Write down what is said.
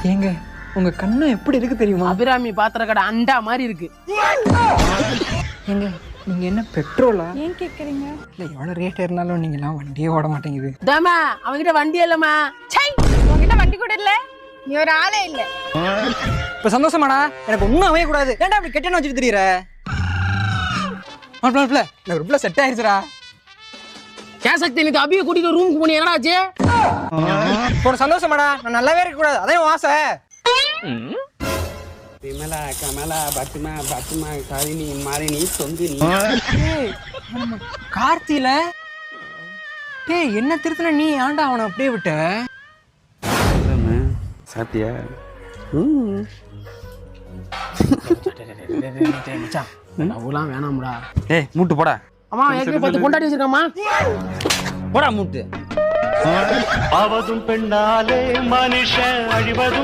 ஏங்க உங்க கண்ணு எப்படி இருக்கு தெரியுமா? அபிராமி பாத்திர கடை அண்டா மாதிரி இருக்கு. ஏங்க நீங்க என்ன பெட்ரோலா? ஏன் கேக்குறீங்க? இல்ல எவ்வளவு ரேட் இருந்தாலும் நீங்க எல்லாம் வண்டியே ஓட மாட்டேங்குது. தாமா அவங்கிட்ட வண்டி இல்லம்மா. உங்ககிட்ட வண்டி கூட இல்ல, நீ ஒரு ஆளே இல்ல. இப்ப சந்தோஷமாடா? எனக்கு ஒன்னும் அமைய கூடாது. ஏன்டா அப்படி கெட்டன வச்சுட்டு தெரியற? மாப்ள எனக்கு ரொம்ப செட் ஆயிருச்சுடா. கேசக்தி நீ அபியை கூட்டிட்டு ரூமுக்கு போனி என்னடா ஆச்சு? போன சந்தோஷமாடா? நான் நல்லாவே இருக்க கூடாது, அதான் உன் ஆசை. விமலா கமலா பத்துமா பத்துமா கரிணி மாரிணி தொங்குனி. கார்த்தியில டேய் என்ன திருத்தன நீ? ஆண்டா அவனை அப்படியே விட்ட? சாப்பிட்டியா? அவலாம் வேணாம்டா. ஏய் மூட்டு போடா. அம்மா ஏற்கனவே 10 கொண்டாடி வச்சிருக்காமா. போடா மூட்டு. ஆவதும் பெண்ணாலே மனுஷன் அழிவதும்